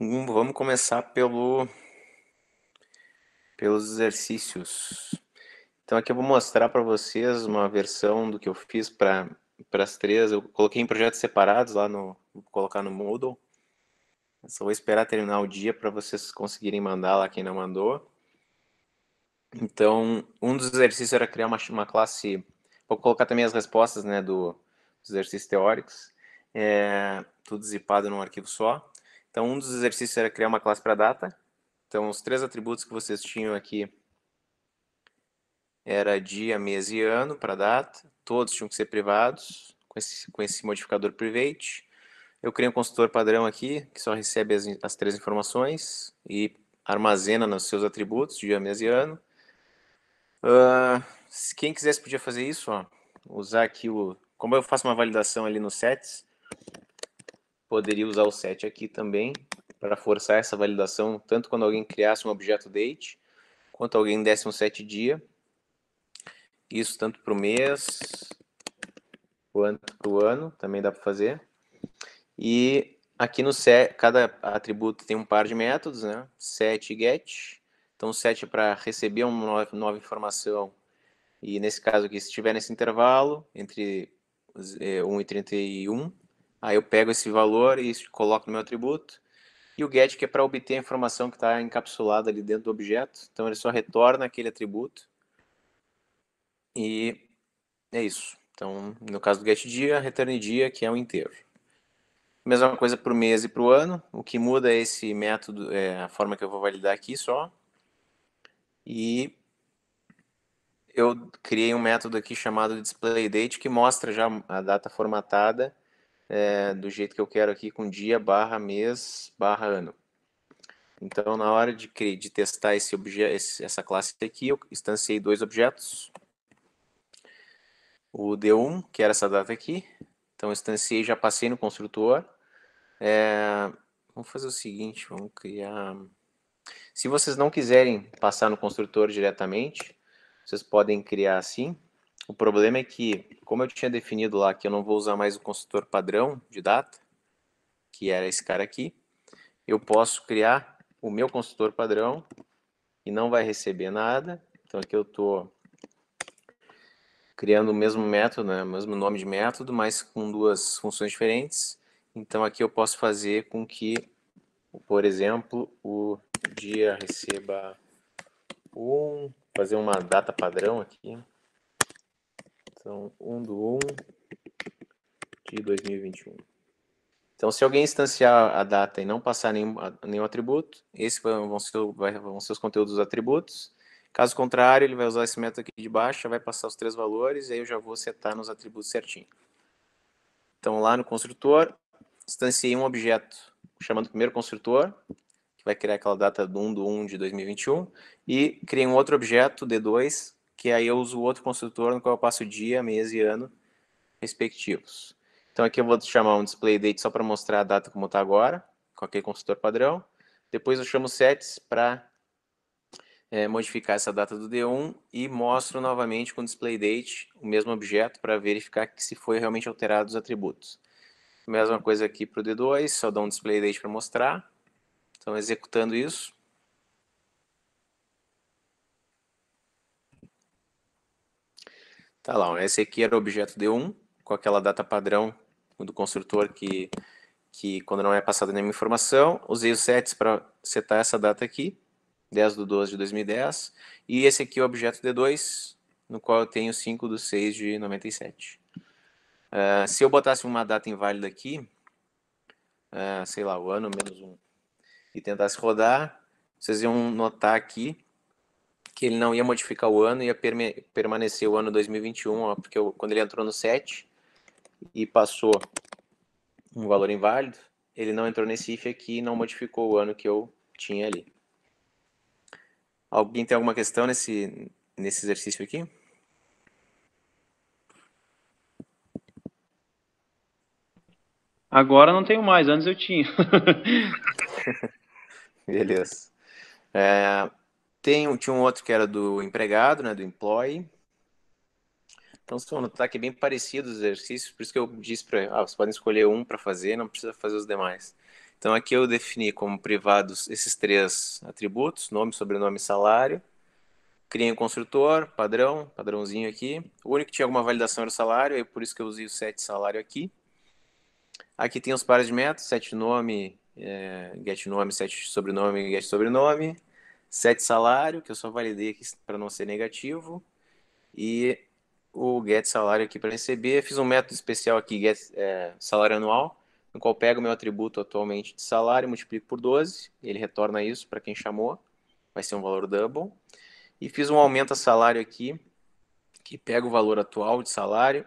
Vamos começar pelos exercícios. Então aqui eu vou mostrar para vocês uma versão do que eu fiz para as três. Eu coloquei em projetos separados lá vou colocar no Moodle. Eu só vou esperar terminar o dia para vocês conseguirem mandar lá quem não mandou. Então, um dos exercícios era criar uma classe. Vou colocar também as respostas, né, dos exercícios teóricos, tudo zipado num arquivo só. Então, um dos exercícios era criar uma classe para data. Então, os três atributos que vocês tinham aqui era dia, mês e ano para data. Todos tinham que ser privados, com esse modificador private. Eu criei um construtor padrão aqui, que só recebe as três informações e armazena nos seus atributos, dia, mês e ano. Quem quisesse podia fazer isso, ó, usar aqui como eu faço uma validação ali no sets, poderia usar o set aqui também para forçar essa validação, tanto quando alguém criasse um objeto date, quanto alguém desse um set dia. Isso tanto para o mês quanto para o ano, também dá para fazer. E aqui no set, cada atributo tem um par de métodos, né? Set e get. Então o set é para receber uma nova informação. E nesse caso aqui, se estiver nesse intervalo, entre 1 e 31, aí eu pego esse valor e coloco no meu atributo. E o get, que é para obter a informação que está encapsulada ali dentro do objeto. Então ele só retorna aquele atributo. E é isso. Então, no caso do get dia, return dia, que é um inteiro. Mesma coisa para o mês e para o ano. O que muda é esse método, a forma que eu vou validar aqui só. E eu criei um método aqui chamado displayDate que mostra já a data formatada do jeito que eu quero aqui, com dia, barra, mês, barra, ano. Então, na hora de testar essa classe aqui, eu instanciei dois objetos. O D1, que era essa data aqui. Então, eu instanciei, já passei no construtor. Vamos fazer o seguinte, vamos criar... Se vocês não quiserem passar no construtor diretamente, vocês podem criar assim. O problema é que, como eu tinha definido lá que eu não vou usar mais o construtor padrão de data, que era esse cara aqui, eu posso criar o meu construtor padrão e não vai receber nada. Então aqui eu estou criando o mesmo método, né, o mesmo nome de método, mas com duas funções diferentes. Então aqui eu posso fazer com que, por exemplo, o dia receba fazer uma data padrão aqui. Então, 1 do 1 de 2021. Então, se alguém instanciar a data e não passar nenhum atributo, esses vão ser os conteúdos dos atributos. Caso contrário, ele vai usar esse método aqui de baixo, vai passar os três valores, e aí eu já vou setar nos atributos certinho. Então, lá no construtor, instanciei um objeto chamando o primeiro construtor, que vai criar aquela data do 1 do 1 de 2021, e criei um outro objeto, D2, que aí eu uso o outro construtor no qual eu passo dia, mês e ano respectivos. Então aqui eu vou chamar um display date só para mostrar a data como está agora, com aquele construtor padrão. Depois eu chamo sets para modificar essa data do D1 e mostro novamente com display date o mesmo objeto para verificar que se foi realmente alterado os atributos. Mesma coisa aqui para o D2, só dou um display date para mostrar. Então executando isso. Tá lá, esse aqui era o objeto D1, com aquela data padrão do construtor que quando não é passada nenhuma informação, usei os sets para setar essa data aqui, 10 de 12 de 2010, e esse aqui é o objeto D2, no qual eu tenho 5 de 6 de 97. Se eu botasse uma data inválida aqui, sei lá, o ano menos 1, e tentasse rodar, vocês iam notar aqui que ele não ia modificar o ano, ia permanecer o ano 2021, ó, porque quando ele entrou no set e passou um valor inválido, ele não entrou nesse if aqui e não modificou o ano que eu tinha ali. Alguém tem alguma questão nesse exercício aqui? Agora não tenho mais, antes eu tinha. Beleza. Tinha um outro que era do empregado, né, do employee. Então, vocês vão notar que é bem parecido os exercícios, por isso que eu disse para vocês podem escolher um para fazer, não precisa fazer os demais. Então aqui eu defini como privados esses três atributos, nome, sobrenome e salário. Criei um construtor, padrãozinho aqui. O único que tinha alguma validação era o salário, é por isso que eu usei o set salário aqui. Aqui tem os pares de métodos, set nome, get nome, set sobrenome, get sobrenome. Set salário, que eu só validei aqui para não ser negativo. E o get salário aqui para receber. Fiz um método especial aqui, get salário anual, no qual pego o meu atributo atualmente de salário, multiplico por 12, ele retorna isso para quem chamou, vai ser um valor double. E fiz um aumenta salário aqui, que pega o valor atual de salário,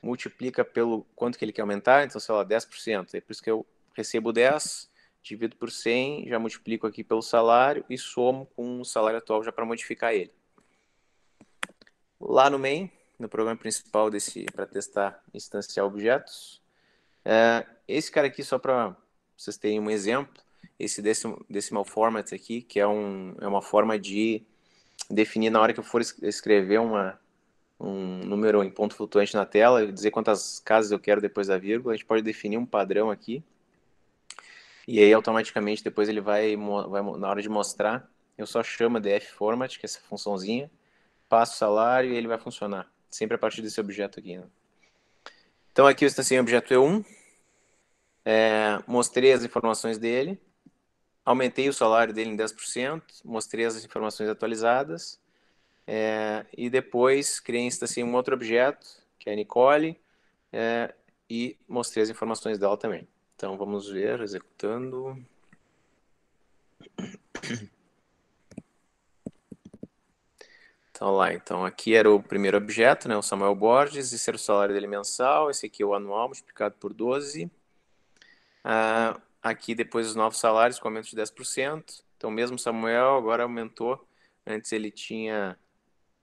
multiplica pelo quanto que ele quer aumentar, então, sei lá, 10%. É por isso que eu recebo 10, divido por 100, já multiplico aqui pelo salário e somo com o salário atual já para modificar ele. Lá no main, no programa principal desse para testar instanciar objetos, esse cara aqui, só para vocês terem um exemplo, esse decimal format aqui, que é uma forma de definir na hora que eu for escrever um número em ponto flutuante na tela, dizer quantas casas eu quero depois da vírgula, a gente pode definir um padrão aqui, e aí automaticamente depois ele vai na hora de mostrar, eu só chamo dfFormat, que é essa funçãozinha, passo o salário e ele vai funcionar, sempre a partir desse objeto aqui, né? Então aqui eu instanciei o objeto E1, mostrei as informações dele, aumentei o salário dele em 10%, mostrei as informações atualizadas, e depois criei instanciei um outro objeto, que é a Nicole, e mostrei as informações dela também. Então vamos ver, executando. Então lá, então aqui era o primeiro objeto, né, o Samuel Borges, esse era o salário dele mensal, esse aqui é o anual multiplicado por 12. Aqui depois os novos salários com aumento de 10%. Então mesmo Samuel agora aumentou, antes ele tinha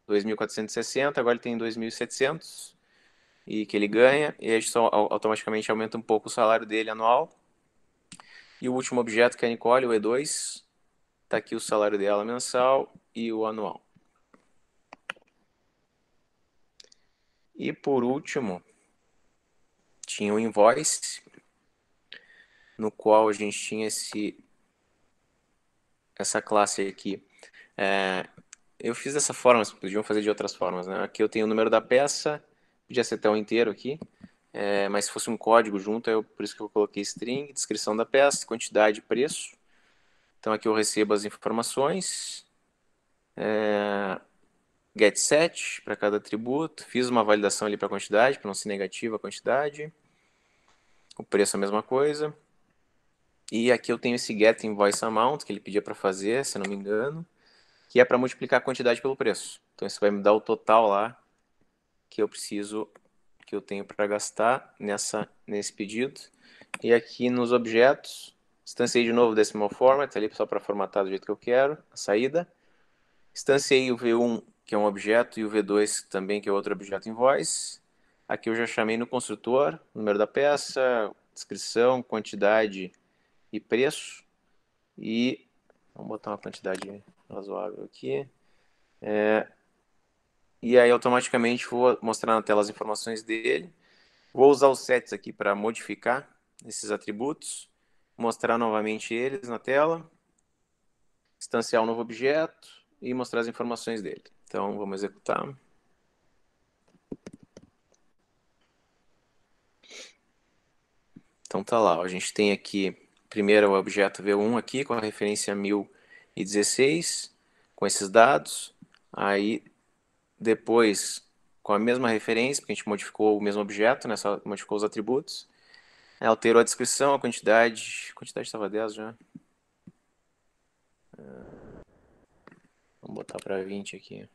2.460, agora ele tem 2.700 e que ele ganha, e aí só automaticamente aumenta um pouco o salário dele anual. E o último objeto que é a Nicole, o E2, está aqui o salário dela mensal e o anual. E por último, tinha o invoice, no qual a gente tinha essa classe aqui. Eu fiz dessa forma, vocês podiam fazer de outras formas, né? Aqui eu tenho o número da peça, podia ser até um inteiro aqui, mas se fosse um código junto, por isso que eu coloquei string, descrição da peça, quantidade e preço. Então aqui eu recebo as informações, get set para cada atributo, fiz uma validação ali para a quantidade, para não ser negativa a quantidade, o preço é a mesma coisa, e aqui eu tenho esse get invoice amount, que ele pedia para fazer, se não me engano, que é para multiplicar a quantidade pelo preço. Então isso vai me dar o total lá que eu tenho para gastar nesse pedido. E aqui nos objetos, instanciei de novo o decimal format, ali só para formatar do jeito que eu quero, a saída. Instanciei o V1, que é um objeto, e o V2 também, que é outro objeto invoice. Aqui eu já chamei no construtor, número da peça, descrição, quantidade e preço. E vamos botar uma quantidade razoável aqui. E aí automaticamente vou mostrar na tela as informações dele. Vou usar os sets aqui para modificar esses atributos, mostrar novamente eles na tela, instanciar um novo objeto e mostrar as informações dele. Então vamos executar. Então tá lá, a gente tem aqui primeiro o objeto V1 aqui com a referência 1016, com esses dados. Aí depois com a mesma referência, porque a gente modificou o mesmo objeto, né, só modificou os atributos. Alterou a descrição, a quantidade estava 10 já. Vamos botar para 20 aqui.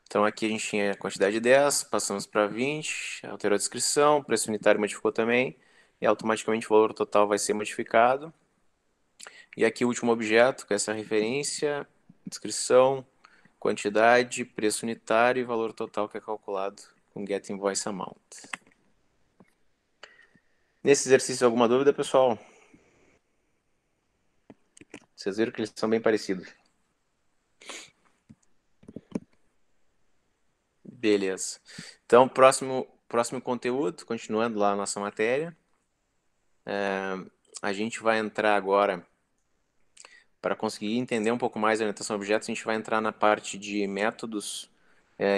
Então aqui a gente tinha a quantidade de 10, passamos para 20, alterou a descrição, o preço unitário modificou também, e automaticamente o valor total vai ser modificado. E aqui o último objeto, com essa referência, descrição, quantidade, preço unitário e valor total que é calculado com get invoice amount. Nesse exercício, alguma dúvida, pessoal? Vocês viram que eles são bem parecidos. Beleza. Então, próximo conteúdo, continuando lá a nossa matéria, a gente vai entrar agora, para conseguir entender um pouco mais a orientação a objetos, a gente vai entrar na parte de métodos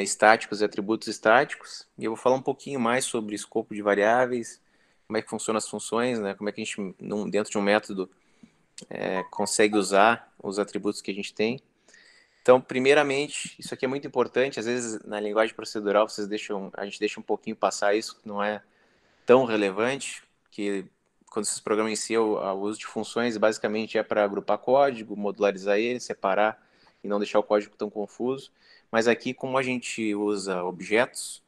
estáticos e atributos estáticos, e eu vou falar um pouquinho mais sobre escopo de variáveis, como é que funcionam as funções, né? Como é que a gente, dentro de um método, consegue usar os atributos que a gente tem. Então, primeiramente, isso aqui é muito importante, às vezes na linguagem procedural a gente deixa um pouquinho passar isso, que não é tão relevante, que quando vocês programam em si, o uso de funções basicamente é para agrupar código, modularizar ele, separar e não deixar o código tão confuso. Mas aqui, como a gente usa objetos,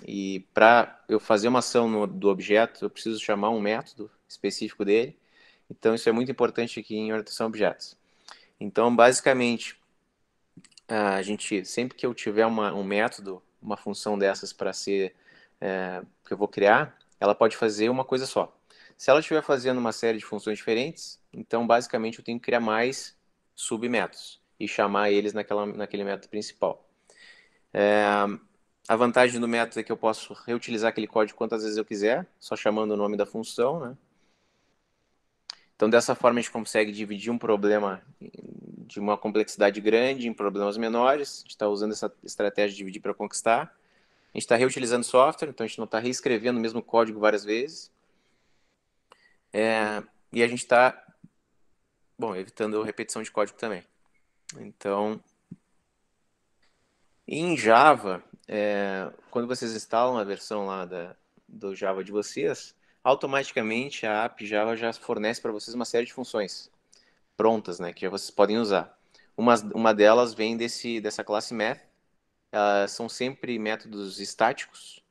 e para eu fazer uma ação do objeto, eu preciso chamar um método específico dele. Então, isso é muito importante aqui em orientação a objetos. Então, basicamente, a gente, sempre que eu tiver um método, uma função dessas para ser, que eu vou criar, ela pode fazer uma coisa só. Se ela estiver fazendo uma série de funções diferentes, então basicamente eu tenho que criar mais submétodos e chamar eles naquele método principal. A vantagem do método é que eu posso reutilizar aquele código quantas vezes eu quiser, só chamando o nome da função, né? Então, dessa forma, a gente consegue dividir um problema de uma complexidade grande em problemas menores. A gente está usando essa estratégia de dividir para conquistar. A gente está reutilizando software, então a gente não está reescrevendo o mesmo código várias vezes. E a gente está, bom, evitando repetição de código também. Então, em Java, quando vocês instalam a versão lá do Java de vocês, automaticamente a app Java já fornece para vocês uma série de funções prontas, né, que já vocês podem usar. Uma delas vem dessa classe Math. São sempre métodos estáticos.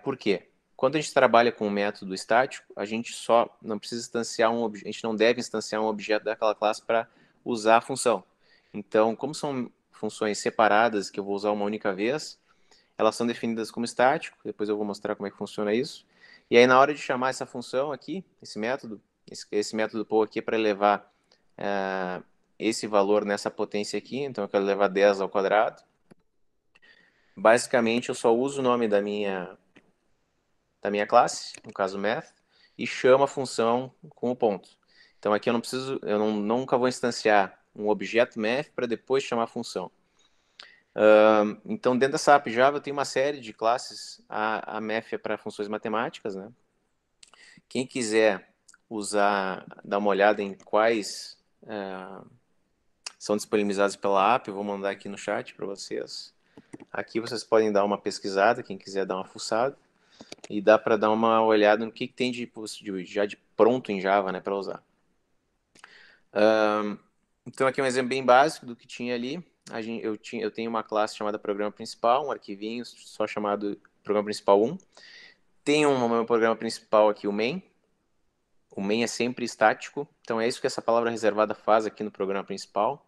Por quê? Quando a gente trabalha com um método estático, a gente só não precisa instanciar a gente não deve instanciar um objeto daquela classe para usar a função. Então, como são funções separadas que eu vou usar uma única vez, elas são definidas como estático. Depois eu vou mostrar como é que funciona isso. E aí, na hora de chamar essa função aqui, esse método pull aqui é para levar esse valor nessa potência aqui. Então, eu quero levar 10 ao quadrado. Basicamente, eu só uso o nome da minha classe, no caso math, e chamo a função com o ponto. Então aqui eu nunca vou instanciar um objeto math para depois chamar a função. Então dentro dessa app Java tem uma série de classes. A math é para funções matemáticas, né? Quem quiser dar uma olhada em quais são disponibilizados pela app, eu vou mandar aqui no chat para vocês. Aqui vocês podem dar uma pesquisada, quem quiser dar uma fuçada. E dá para dar uma olhada no que tem já de pronto em Java, né, para usar. Então aqui é um exemplo bem básico do que tinha ali. Eu tenho uma classe chamada programa principal, um arquivinho só chamado programa principal 1. Tem um meu programa principal aqui, o main. O main é sempre estático, então é isso que essa palavra reservada faz aqui no programa principal.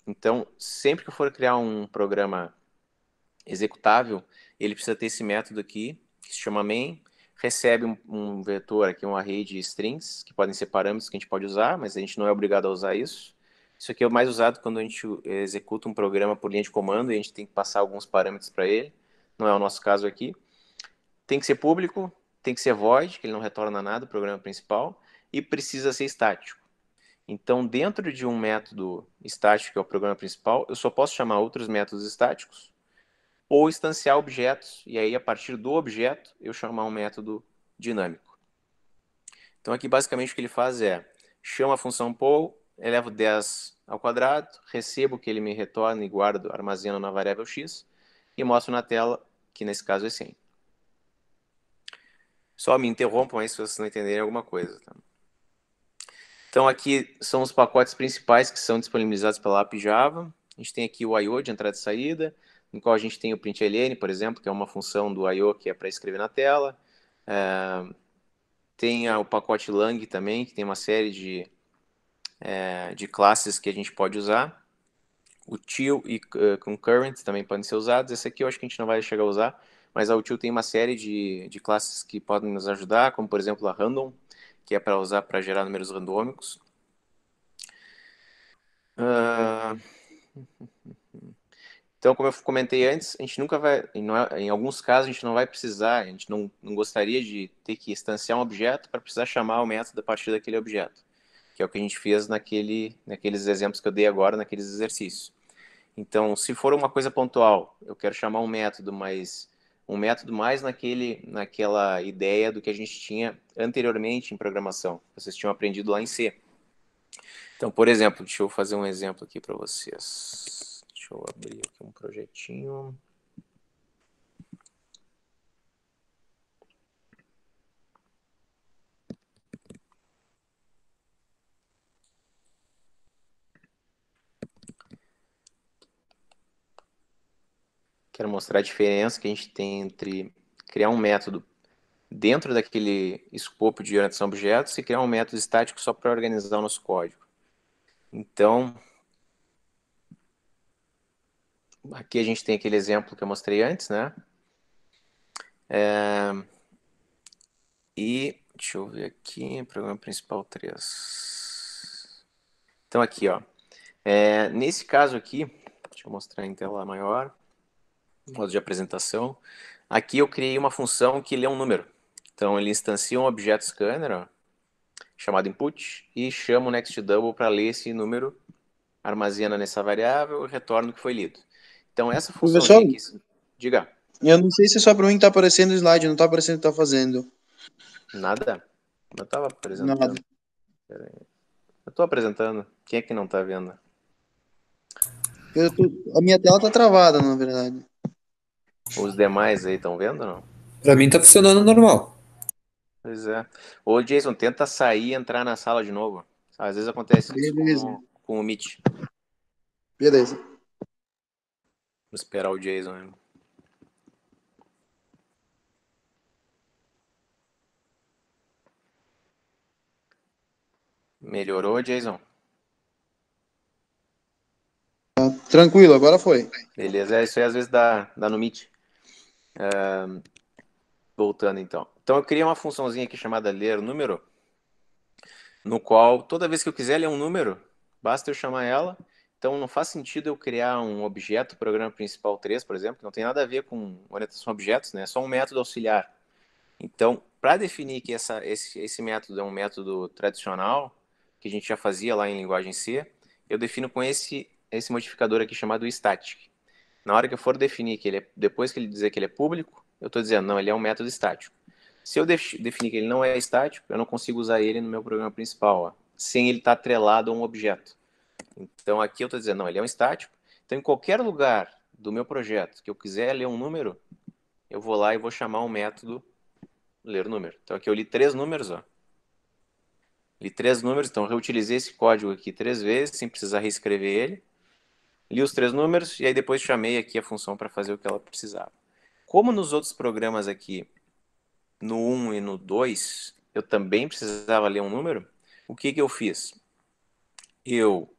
Então, sempre que eu for criar um programa executável, ele precisa ter esse método aqui, que se chama main, recebe um vetor aqui, um array de strings, que podem ser parâmetros que a gente pode usar, mas a gente não é obrigado a usar isso. Isso aqui é o mais usado quando a gente executa um programa por linha de comando e a gente tem que passar alguns parâmetros para ele. Não é o nosso caso aqui. Tem que ser público, tem que ser void, que ele não retorna nada, o programa principal, e precisa ser estático. Então, dentro de um método estático, que é o programa principal, eu só posso chamar outros métodos estáticos, ou instanciar objetos, e aí a partir do objeto eu chamar um método dinâmico. Então aqui basicamente o que ele faz é, chama a função poll, elevo 10 ao quadrado, recebo o que ele me retorna e guardo, armazeno na variável x, e mostro na tela, que nesse caso é 100. Só me interrompam aí se vocês não entenderem alguma coisa. Tá? Então aqui são os pacotes principais que são disponibilizados pela app Java. A gente tem aqui o I/O de entrada e saída, no qual a gente tem o println, por exemplo, que é uma função do I/O que é para escrever na tela. Tem o pacote lang também, que tem uma série de classes que a gente pode usar. O till e concurrent também podem ser usados. Esse aqui eu acho que a gente não vai chegar a usar, mas a util tem uma série de classes que podem nos ajudar, como por exemplo a random, que é para usar para gerar números randômicos. Então, como eu comentei antes, a gente nunca vai, em alguns casos, a gente não vai precisar, a gente não gostaria de ter que instanciar um objeto para precisar chamar o método a partir daquele objeto, que é o que a gente fez naqueles exemplos que eu dei agora, naqueles exercícios. Então, se for uma coisa pontual, eu quero chamar um método mais naquela ideia do que a gente tinha anteriormente em programação. Vocês tinham aprendido lá em C. Então, por exemplo, deixa eu fazer um exemplo aqui para vocês. Deixa eu abrir aqui um projetinho. Quero mostrar a diferença que a gente tem entre criar um método dentro daquele escopo de orientação a objetos e criar um método estático só para organizar o nosso código. Então, aqui a gente tem aquele exemplo que eu mostrei antes, né? E deixa eu ver aqui, programa principal 3. Então aqui, ó. Nesse caso aqui, deixa eu mostrar em tela maior, modo de apresentação. Aqui eu criei uma função que lê um número. Então ele instancia um objeto scanner, ó, chamado input, e chama o nextDouble para ler esse número, armazena nessa variável e retorna o que foi lido. Então essa Professor, funçãozinha aqui, diga, eu não sei se é só para mim que tá aparecendo o slide, não tá aparecendo o que tá fazendo. nada? Eu estava Nada. apresentando. Eu estou apresentando. Quem é que não está vendo? A minha tela tá travada, na verdade. Os demais aí estão vendo ou não? Pra mim tá funcionando normal. Pois é. Ô, Jason, tenta sair e entrar na sala de novo. Às vezes acontece isso Beleza, com o Meet. beleza. Vou esperar o Jason, né? Melhorou, Jason? Tranquilo, agora foi. Beleza, isso aí às vezes dá no Meet. Voltando então. Então eu criei uma funçãozinha aqui chamada ler número, no qual toda vez que eu quiser ler um número, basta eu chamar ela. Então não faz sentido eu criar um objeto, programa principal 3, por exemplo, que não tem nada a ver com orientação a objetos, né? É só um método auxiliar. Então, para definir que esse método é um método tradicional, que a gente já fazia lá em linguagem C, eu defino com esse modificador aqui chamado static. Na hora que eu for definir que depois que ele dizer que ele é público, eu estou dizendo, não, ele é um método estático. Se eu definir que ele não é estático, eu não consigo usar ele no meu programa principal, ó, sem ele estar atrelado a um objeto. Então aqui eu estou dizendo, não, ele é um estático. Então em qualquer lugar do meu projeto que eu quiser ler um número, eu vou lá e vou chamar um método ler número. Então aqui eu li 3 números, ó. Li 3 números, então reutilizei esse código aqui 3 vezes, sem precisar reescrever ele. Li os 3 números e aí depois chamei aqui a função para fazer o que ela precisava. Como nos outros programas aqui, no 1 e no 2, eu também precisava ler um número, o que eu fiz? Eu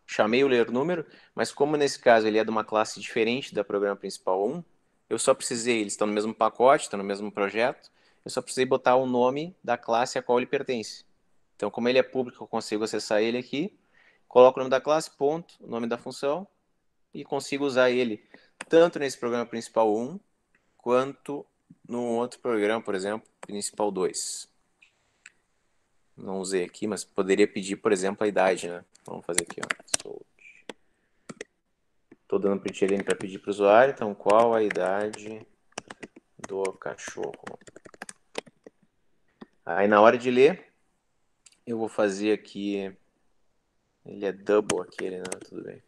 chamei o ler número, mas como nesse caso ele é de uma classe diferente da programa principal 1, eu só precisei, eles estão no mesmo pacote, estão no mesmo projeto, eu só precisei botar o nome da classe a qual ele pertence. Então, como ele é público, eu consigo acessar ele aqui, coloco o nome da classe, ponto, o nome da função, e consigo usar ele tanto nesse programa principal 1, quanto no outro programa, por exemplo, principal 2. Não usei aqui, mas poderia pedir, por exemplo, a idade, né? Vamos fazer aqui, ó. Estou dando print ln para pedir para o usuário, então qual a idade do cachorro? Aí na hora de ler, eu vou fazer aqui, ele é double aquele, né? Tudo bem.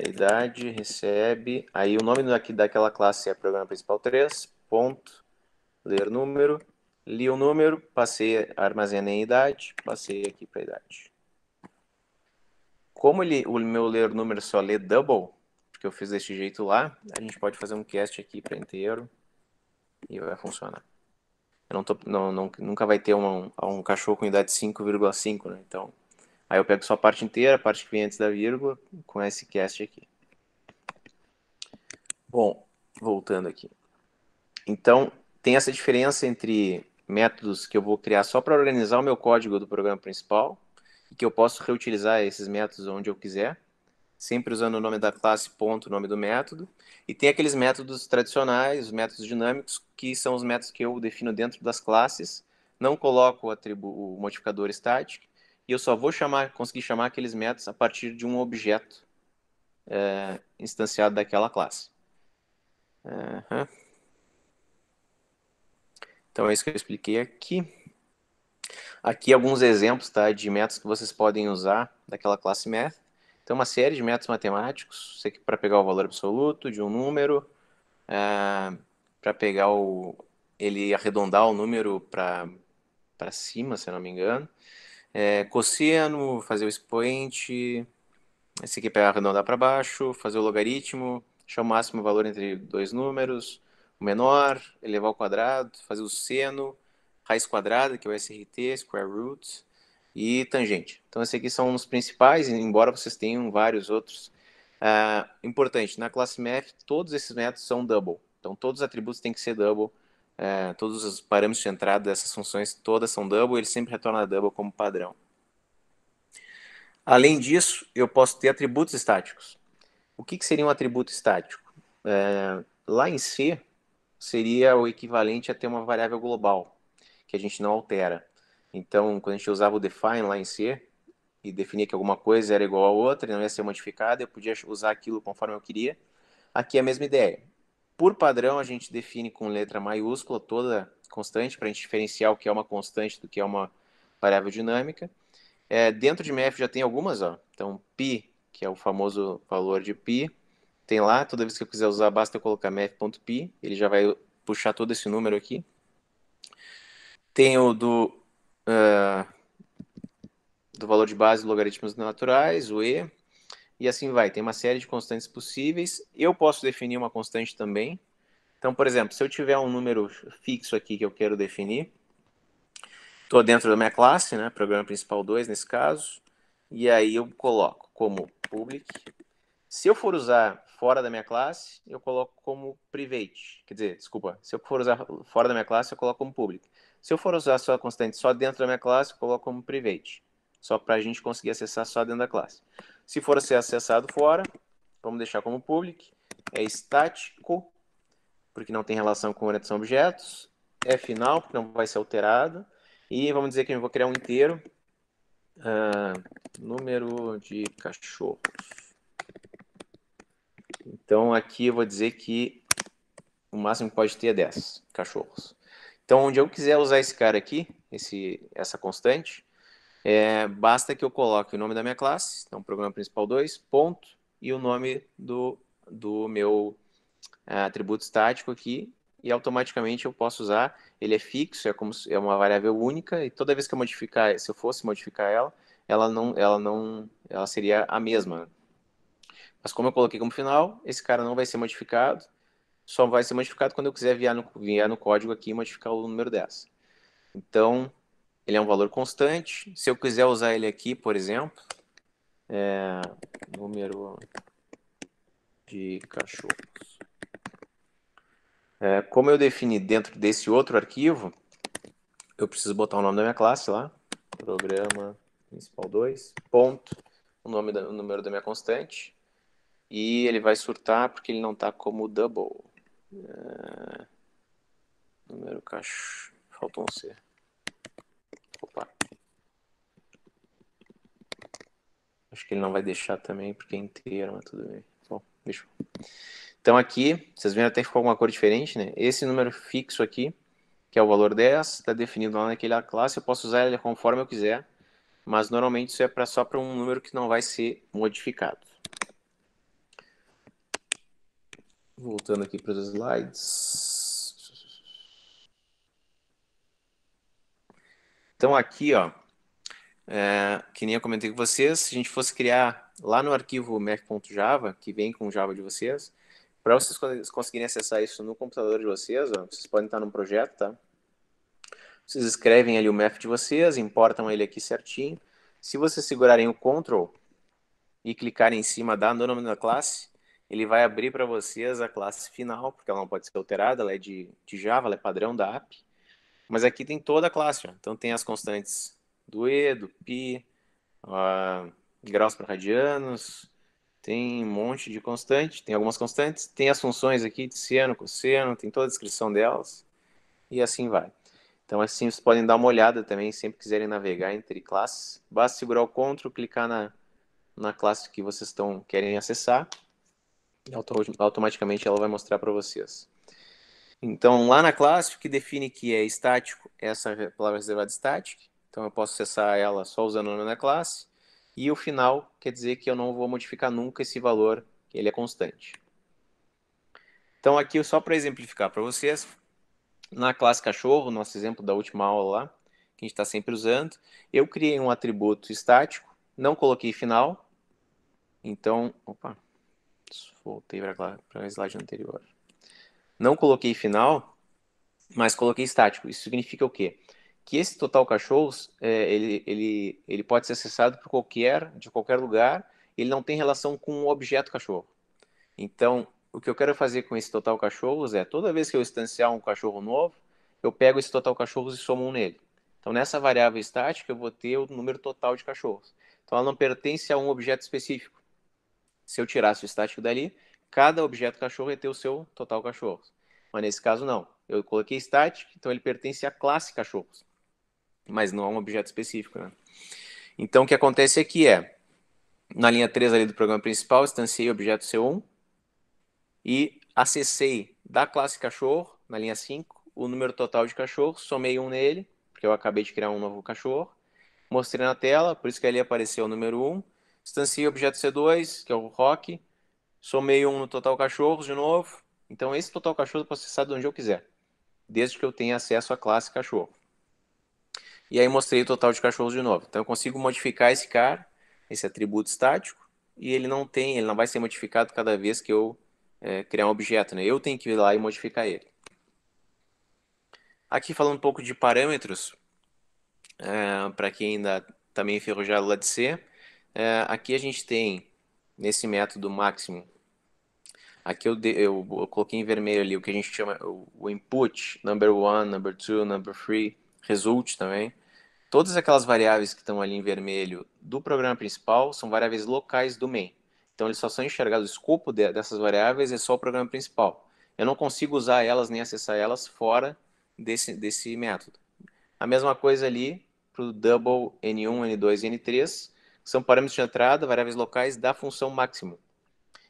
Idade, recebe, aí o nome daquela classe é programa principal 3, ponto, ler número, li o número, passei, armazenei a idade, passei aqui para a idade. Como o meu ler número só lê double, porque eu fiz desse jeito lá, a gente pode fazer um cast aqui para inteiro e vai funcionar. Eu nunca vai ter um cachorro com idade 5,5, né? Então, aí eu pego só a parte inteira, a parte que vem antes da vírgula, com esse cast aqui. Bom, voltando aqui. Então, tem essa diferença entre métodos que eu vou criar só para organizar o meu código do programa principal, e que eu posso reutilizar esses métodos onde eu quiser, sempre usando o nome da classe, ponto, o nome do método. E tem aqueles métodos tradicionais, os métodos dinâmicos, que são os métodos que eu defino dentro das classes, não coloco o modificador estático, e eu só vou conseguir chamar aqueles métodos a partir de um objeto instanciado daquela classe. Uhum. Então é isso que eu expliquei aqui. Aqui alguns exemplos, tá, de métodos que vocês podem usar daquela classe math. Então uma série de métodos matemáticos, para pegar o valor absoluto de um número, para pegar ele arredondar o número para cima, se eu não me engano. Cosseno, fazer o expoente, esse aqui para arredondar para baixo, fazer o logaritmo, achar o máximo valor entre dois números, o menor, elevar ao quadrado, fazer o seno, raiz quadrada, que é o SRT, square root, e tangente. Então, esses aqui são os principais, embora vocês tenham vários outros. Importante, na classe Math, todos esses métodos são double. Então, todos os atributos têm que ser double. Todos os parâmetros de entrada dessas funções, todas são double, ele sempre retorna double como padrão. Além disso, eu posso ter atributos estáticos. O que seria um atributo estático? Lá em C, seria o equivalente a ter uma variável global, que a gente não altera. Então, quando a gente usava o define lá em C, e definia que alguma coisa era igual a outra e não ia ser modificada, eu podia usar aquilo conforme eu queria. Aqui é a mesma ideia. Por padrão, a gente define com letra maiúscula toda constante, para a gente diferenciar o que é uma constante do que é uma variável dinâmica. Dentro de math já tem algumas, ó. Então, π, que é o famoso valor de π, tem lá, toda vez que eu quiser usar, basta eu colocar math.π, ele já vai puxar todo esse número aqui. Tem o do valor de base de logaritmos naturais, o e, e assim vai. Tem uma série de constantes possíveis. Eu posso definir uma constante também. Então, por exemplo, se eu tiver um número fixo aqui que eu quero definir, estou dentro da minha classe, né, programa principal 2 nesse caso, e aí eu coloco como public. Se eu for usar fora da minha classe, eu coloco como private. Quer dizer, desculpa, se eu for usar fora da minha classe, eu coloco como public. Se eu for usar só a constante só dentro da minha classe, eu coloco como private. Só para a gente conseguir acessar só dentro da classe. Se for ser acessado fora, vamos deixar como public. É estático, porque não tem relação com orientação a objetos. É final, porque não vai ser alterado. E vamos dizer que eu vou criar um inteiro. Número de cachorros. Então, aqui eu vou dizer que o máximo que pode ter é 10 cachorros. Então, onde eu quiser usar esse cara aqui, essa constante, basta que eu coloque o nome da minha classe, então, programa principal 2, ponto, e o nome do meu atributo estático aqui, e automaticamente eu posso usar. Ele é fixo, é uma variável única, e toda vez que eu modificar, se eu fosse modificar ela, ela seria a mesma. Mas como eu coloquei como final, esse cara não vai ser modificado, só vai ser modificado quando eu quiser vier no código aqui e modificar o número 10. Então, ele é um valor constante. Se eu quiser usar ele aqui, por exemplo, número de cachorros. Como eu defini dentro desse outro arquivo, eu preciso botar o nome da minha classe lá, programa principal 2, ponto, o número da minha constante, e ele vai surtar porque ele não está como double. Número cachorro, faltou um C. Opa. Acho que ele não vai deixar também, porque é inteiro, mas tudo bem. Bom, deixa eu... Então aqui, vocês viram até que ficou alguma cor diferente, né? Esse número fixo aqui, que é o valor 10, está definido lá naquela classe, eu posso usar ele conforme eu quiser, mas normalmente isso é só para um número que não vai ser modificado. Voltando aqui para os slides. Então aqui, ó, que nem eu comentei com vocês, se a gente fosse criar lá no arquivo math.java, que vem com o Java de vocês, para vocês conseguirem acessar isso no computador de vocês, ó, vocês podem estar num projeto, tá? Vocês escrevem ali o math de vocês, importam ele aqui certinho. Se vocês segurarem o Ctrl e clicarem em cima da nome da classe, ele vai abrir para vocês a classe final, porque ela não pode ser alterada, ela é de Java, ela é padrão da app. Mas aqui tem toda a classe, ó. Então tem as constantes do E, do π, graus para radianos, Tem um monte de constante, tem algumas constantes, tem as funções aqui de seno, cosseno, tem toda a descrição delas, e assim vai. Então, assim, vocês podem dar uma olhada também, sempre quiserem navegar entre classes. Basta segurar o Ctrl, clicar na classe que vocês querem acessar, e automaticamente ela vai mostrar para vocês. Então, lá na classe, o que define que é estático é essa palavra reservada static. Então, eu posso acessar ela só usando o nome da classe. E o final quer dizer que eu não vou modificar nunca esse valor, que ele é constante. Então, aqui, só para exemplificar para vocês, na classe cachorro, nosso exemplo da última aula lá, que a gente está sempre usando, eu criei um atributo estático, não coloquei final. Então, opa, voltei para a slide anterior. Não coloquei final, mas coloquei estático. Isso significa o quê? Que esse total cachorros, ele pode ser acessado de qualquer lugar, ele não tem relação com o objeto cachorro. Então, o que eu quero fazer com esse total cachorros é, toda vez que eu instanciar um cachorro novo, eu pego esse total cachorros e somo um nele. Então, nessa variável estática, eu vou ter o número total de cachorros. Então, ela não pertence a um objeto específico. Se eu tirasse o estático dali, cada objeto cachorro ia ter o seu total cachorros. Mas nesse caso, não. Eu coloquei static, então ele pertence à classe cachorros, mas não a um objeto específico, né? Então, o que acontece aqui é, na linha 3 ali do programa principal, instanciei o objeto C1 e acessei da classe cachorro, na linha 5, o número total de cachorros, somei um nele, porque eu acabei de criar um novo cachorro, mostrei na tela, por isso que ali apareceu o número 1, instanciei o objeto C2, que é o rock, somei um no total cachorros de novo. Então, esse total cachorro eu posso acessar de onde eu quiser, desde que eu tenha acesso à classe cachorro. E aí mostrei o total de cachorros de novo. Então, eu consigo modificar esse cara, esse atributo estático, e ele não vai ser modificado cada vez que eu criar um objeto, né? Eu tenho que ir lá e modificar ele. Aqui falando um pouco de parâmetros, para quem ainda está meio enferrujado lá de C, aqui a gente tem, nesse método máximo, aqui eu coloquei em vermelho ali o que a gente chama o input, number one, number two, number three, result também. Todas aquelas variáveis que estão ali em vermelho do programa principal são variáveis locais do main. Então, eles só são enxergados, o escopo dessas variáveis é só o programa principal. Eu não consigo usar elas nem acessar elas fora desse método. A mesma coisa ali para o double N1, N2 e N3, que são parâmetros de entrada, variáveis locais da função máximo.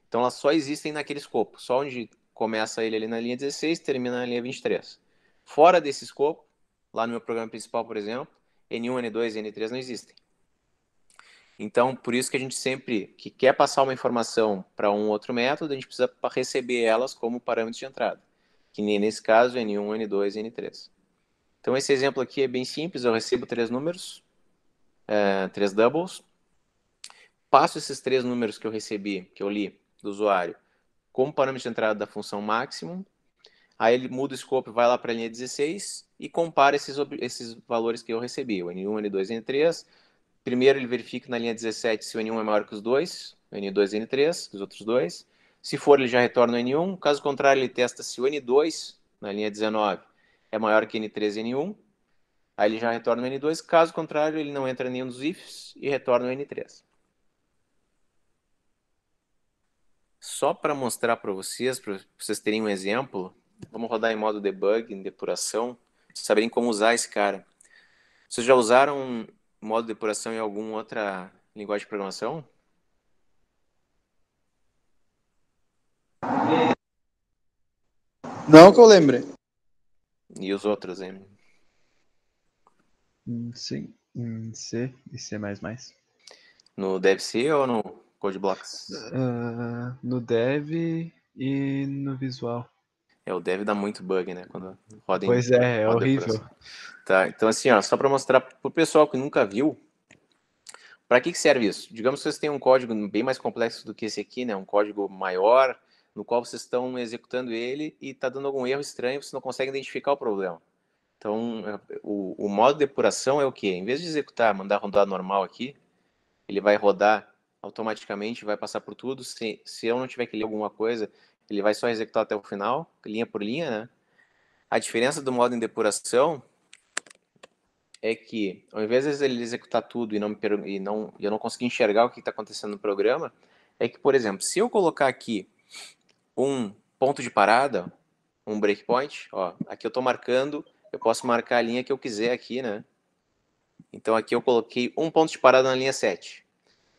Então, elas só existem naquele escopo, só onde começa ele ali na linha 16, termina na linha 23. Fora desse escopo, lá no meu programa principal, por exemplo, N1, N2 e N3 não existem. Então, por isso que a gente sempre que quer passar uma informação para um outro método, a gente precisa receber elas como parâmetros de entrada, que nem nesse caso N1, N2 e N3. Então, esse exemplo aqui é bem simples, eu recebo 3 números, 3 doubles, passo esses 3 números que eu recebi, que eu li do usuário, como parâmetro de entrada da função maximum, aí ele muda o escopo, vai lá para a linha 16 e compara esses valores que eu recebi, o N1, N2 e N3. Primeiro ele verifica na linha 17 se o N1 é maior que os dois, o N2 e o N3, os outros dois. Se for, ele já retorna o N1. Caso contrário, ele testa se o N2, na linha 19, é maior que N3 e N1. Aí ele já retorna o N2. Caso contrário, ele não entra em nenhum dos ifs e retorna o N3. Só para mostrar para vocês terem um exemplo, vamos rodar em modo debug, em depuração, saberem como usar esse cara. Vocês já usaram modo depuração em alguma outra linguagem de programação? Não que eu lembre. E os outros, hein? Sim, em C e C++. No DevC ou no CodeBlocks? No Dev e no Visual. O Dev dá muito bug, né? Quando roda em Pois é modo horrível. depuração. Tá, então assim, ó, só para mostrar pro pessoal que nunca viu, para que serve isso? Digamos que vocês têm um código bem mais complexo do que esse aqui, né? Um código maior, no qual vocês estão executando ele e está dando algum erro estranho, vocês não conseguem identificar o problema. Então, o modo depuração é o quê? Em vez de executar, mandar rodar normal aqui, ele vai rodar automaticamente, vai passar por tudo. Se eu não tiver que ler alguma coisa, ele vai só executar até o final, linha por linha, né? A diferença do modo em depuração é que, ao invés de ele executar tudo e eu não conseguir enxergar o que está acontecendo no programa, é que, por exemplo, se eu colocar aqui um ponto de parada, um breakpoint, ó, aqui eu estou marcando, eu posso marcar a linha que eu quiser aqui, né? Então aqui eu coloquei um ponto de parada na linha 7.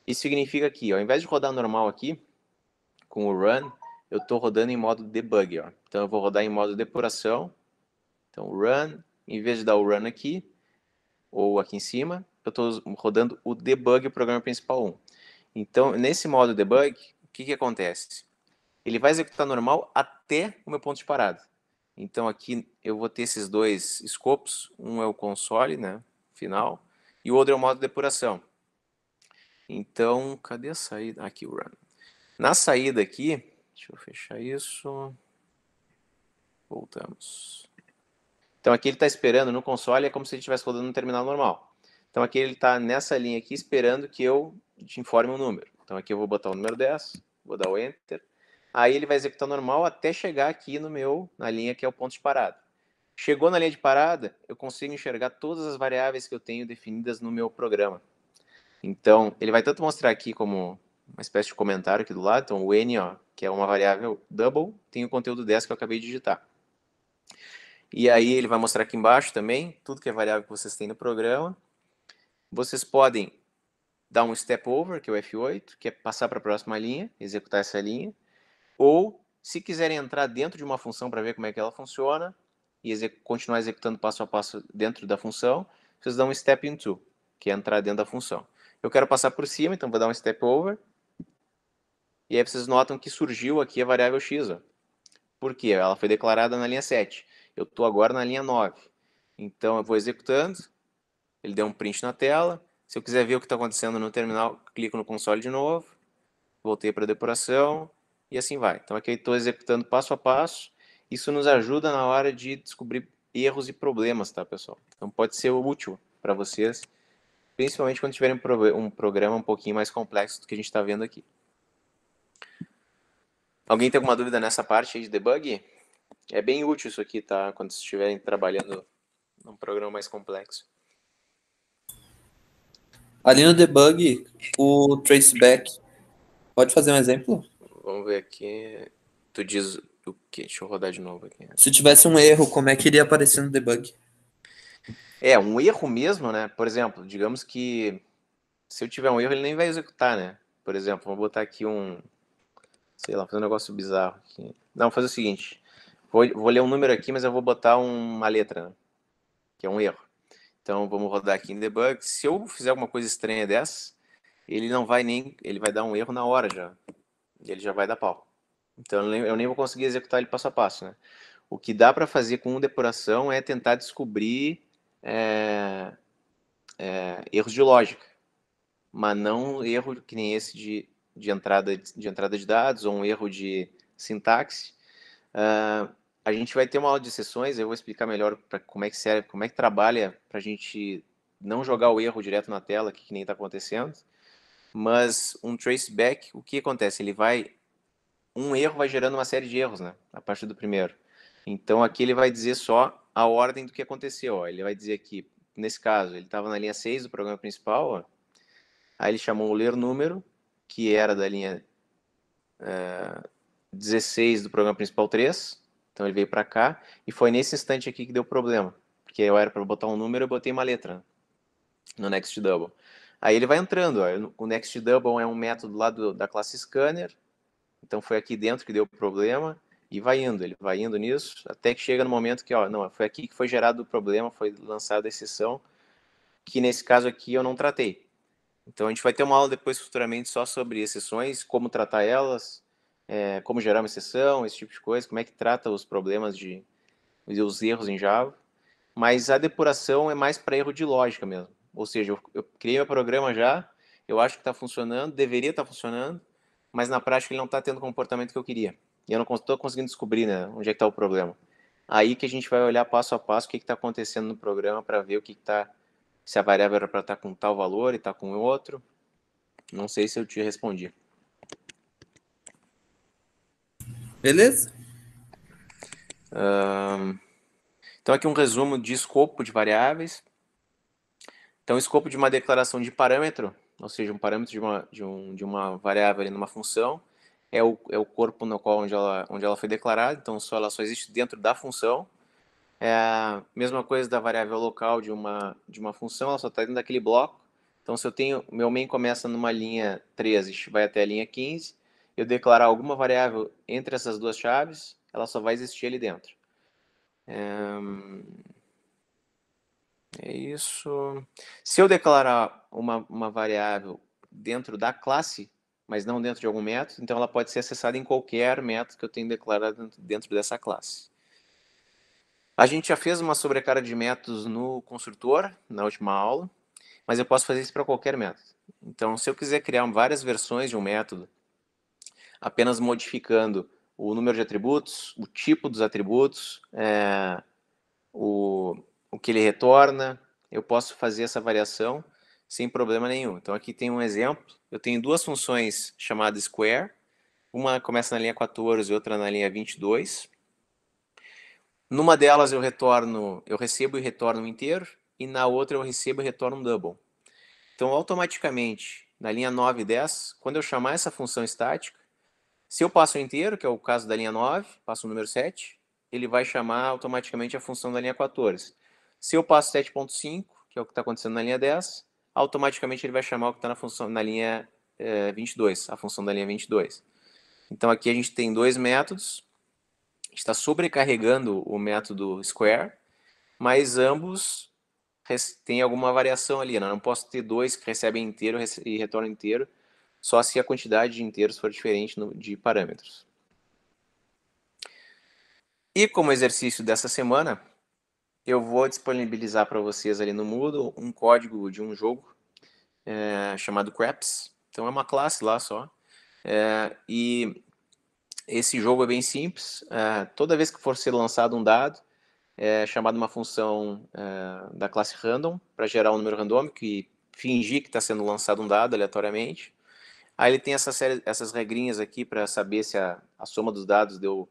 Isso significa que, ao invés de rodar normal aqui, com o run, eu estou rodando em modo debug, ó. Então eu vou rodar em modo depuração. Então run, em vez de dar o run aqui, ou aqui em cima, eu estou rodando o debug, o programa principal 1. Então, nesse modo debug, o que acontece? Ele vai executar normal até o meu ponto de parada. Então aqui eu vou ter esses dois escopos, um é o console, né, final, e o outro é o modo depuração. Então, cadê a saída? Aqui o run. Na saída aqui, deixa eu fechar isso. Voltamos. Então aqui ele está esperando no console, é como se ele estivesse rodando no terminal normal. Então aqui ele está nessa linha aqui esperando que eu te informe o número. Então aqui eu vou botar o número 10, vou dar o Enter. Aí ele vai executar normal até chegar aqui na linha que é o ponto de parada. Chegou na linha de parada, eu consigo enxergar todas as variáveis que eu tenho definidas no meu programa. Então, ele vai tanto mostrar aqui como uma espécie de comentário aqui do lado. Então, o N, ó, que é uma variável double, tem o conteúdo 10 que eu acabei de digitar. E aí ele vai mostrar aqui embaixo também, tudo que é variável que vocês têm no programa. Vocês podem dar um step over, que é o F8, que é passar para a próxima linha, executar essa linha. Ou, se quiserem entrar dentro de uma função para ver como é que ela funciona, e continuar executando passo a passo dentro da função, vocês dão um step into, que é entrar dentro da função. Eu quero passar por cima, então vou dar um step over. E aí vocês notam que surgiu aqui a variável x. Ó. Por quê? Ela foi declarada na linha 7. Eu estou agora na linha 9. Então eu vou executando, ele deu um print na tela. Se eu quiser ver o que está acontecendo no terminal, clico no console de novo, voltei para a depuração, e assim vai. Então aqui eu estou executando passo a passo. Isso nos ajuda na hora de descobrir erros e problemas, tá, pessoal? Então pode ser útil para vocês, principalmente quando tiverem um programa um pouquinho mais complexo do que a gente está vendo aqui. Alguém tem alguma dúvida nessa parte aí de debug? É bem útil isso aqui, tá? Quando vocês estiverem trabalhando num programa mais complexo. Ali no debug, o traceback, pode fazer um exemplo? Vamos ver aqui. Tu diz o quê? Deixa eu rodar de novo aqui. Se tivesse um erro, como é que iria aparecer no debug? É, um erro mesmo, né? Por exemplo, digamos que se eu tiver um erro, ele nem vai executar, né? Por exemplo, vou botar aqui sei lá, fazer um negócio bizarro aqui. Não, vou fazer o seguinte. Vou ler um número aqui, mas eu vou botar uma letra, né? Que é um erro. Então, vamos rodar aqui em debug. Se eu fizer alguma coisa estranha dessa, ele não vai nem... Ele vai dar um erro na hora já. E ele já vai dar pau. Então, eu nem vou conseguir executar ele passo a passo, né? O que dá para fazer com depuração é tentar descobrir erros de lógica, mas não um erro que nem esse de entrada de dados ou um erro de sintaxe. A gente vai ter uma aula de sessões, eu vou explicar melhor como é que serve, como é que trabalha para a gente não jogar o erro direto na tela, que nem está acontecendo. Mas um traceback, o que acontece? Um erro vai gerando uma série de erros, né? A partir do primeiro. Então aqui ele vai dizer só a ordem do que aconteceu. Ó. Ele vai dizer aqui, nesse caso, ele estava na linha 6 do programa principal, ó. Aí ele chamou o ler número, que era da linha 16 do programa principal 3. Então ele veio para cá, e foi nesse instante aqui que deu problema. Porque eu era para botar um número, eu botei uma letra no Next Double. Aí ele vai entrando, ó. O Next Double é um método lá da classe Scanner. Então foi aqui dentro que deu o problema e ele vai indo nisso, até que chega no momento que, ó, não, foi aqui que foi gerado o problema, foi lançada a exceção, que nesse caso aqui eu não tratei. Então a gente vai ter uma aula depois futuramente só sobre exceções, como tratar elas, como gerar uma exceção, esse tipo de coisa, como é que trata os problemas os erros em Java. Mas a depuração é mais para erro de lógica mesmo. Ou seja, eu criei meu programa já, eu acho que está funcionando, deveria estar funcionando, mas na prática ele não está tendo o comportamento que eu queria. E eu não estou conseguindo descobrir, né, onde é que está o problema. Aí que a gente vai olhar passo a passo o que está acontecendo no programa para ver o que está... Se a variável era para estar com tal valor e está com outro. Não sei se eu te respondi. Beleza? Então aqui um resumo de escopo de variáveis. Então o escopo de uma declaração de parâmetro ou seja, um parâmetro de uma variável ali numa função, é o corpo no qual onde ela foi declarada, então ela só existe dentro da função. É a mesma coisa da variável local de uma função, ela só está dentro daquele bloco. Então, se eu tenho, meu main começa numa linha 13, vai até a linha 15, eu declarar alguma variável entre essas duas chaves, ela só vai existir ali dentro. É isso. Se eu declarar uma variável dentro da classe, mas não dentro de algum método, então ela pode ser acessada em qualquer método que eu tenha declarado dentro dessa classe. A gente já fez uma sobrecarga de métodos no construtor, na última aula, mas eu posso fazer isso para qualquer método. Então, se eu quiser criar várias versões de um método, apenas modificando o número de atributos, o tipo dos atributos, o que ele retorna, eu posso fazer essa variação sem problema nenhum. Então, aqui tem um exemplo. Eu tenho duas funções chamadas square. Uma começa na linha 14 e outra na linha 22. Numa delas eu recebo e retorno um inteiro, e na outra eu recebo e retorno um double. Então, automaticamente, na linha 9 e 10, quando eu chamar essa função estática, se eu passo o inteiro, que é o caso da linha 9, passo o número 7, ele vai chamar automaticamente a função da linha 14. Se eu passo 7.5, que é o que está acontecendo na linha 10, automaticamente ele vai chamar o que está na linha 22, a função da linha 22. Então, aqui a gente tem dois métodos. A gente está sobrecarregando o método square, mas ambos têm alguma variação ali. Né? Eu não posso ter dois que recebem inteiro e retornam inteiro, só se a quantidade de inteiros for diferente de parâmetros. E como exercício dessa semana, eu vou disponibilizar para vocês ali no Moodle um código de um jogo chamado Craps. Então é uma classe lá só. E esse jogo é bem simples. Toda vez que for ser lançado um dado, é chamada uma função da classe random para gerar um número randômico e fingir que está sendo lançado um dado aleatoriamente. Aí ele tem essas regrinhas aqui para saber se a soma dos dados deu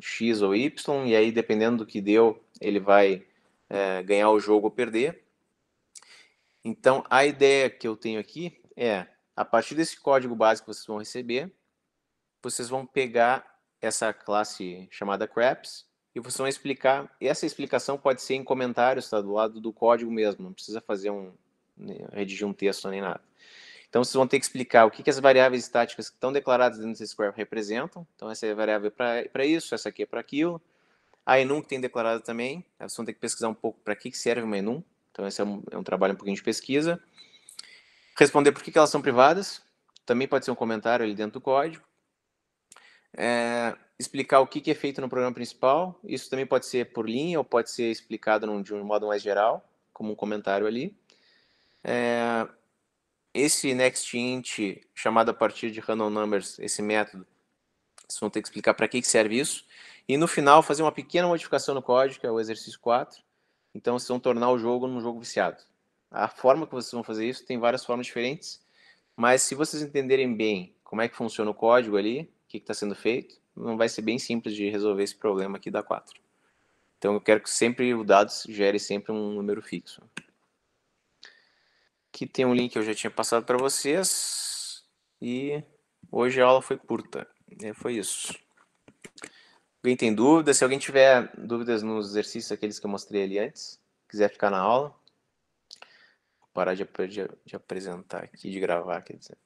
X ou Y, e aí dependendo do que deu, ele vai ganhar o jogo ou perder. Então, a ideia que eu tenho aqui é, a partir desse código básico que vocês vão receber, vocês vão pegar essa classe chamada Craps e vocês vão explicar. Essa explicação pode ser em comentários, tá? Do lado do código mesmo, não precisa fazer redigir um texto nem nada. Então, vocês vão ter que explicar o que as variáveis estáticas que estão declaradas dentro desse square representam. Então, essa é a variável para isso, essa aqui é para aquilo. A enum que tem declarado também. Vocês vão ter que pesquisar um pouco para que serve uma enum. Então, esse é um trabalho um pouquinho de pesquisa. Responder por que elas são privadas. Também pode ser um comentário ali dentro do código. Explicar o que é feito no programa principal. Isso também pode ser por linha ou pode ser explicado de um modo mais geral, como um comentário ali. Esse nextInt, chamado a partir de random numbers, esse método, vocês vão ter que explicar para que serve isso. E no final, fazer uma pequena modificação no código, que é o exercício 4. Então, vocês vão tornar o jogo num jogo viciado. A forma que vocês vão fazer isso tem várias formas diferentes, mas se vocês entenderem bem como é que funciona o código ali, o que está sendo feito, não vai ser bem simples de resolver esse problema aqui da 4. Então, eu quero que sempre o dado gere sempre um número fixo. Aqui tem um link que eu já tinha passado para vocês. E hoje a aula foi curta. Foi isso. Alguém tem dúvidas? Se alguém tiver dúvidas nos exercícios, aqueles que eu mostrei ali antes, quiser ficar na aula, vou parar de apresentar aqui, de gravar, quer dizer.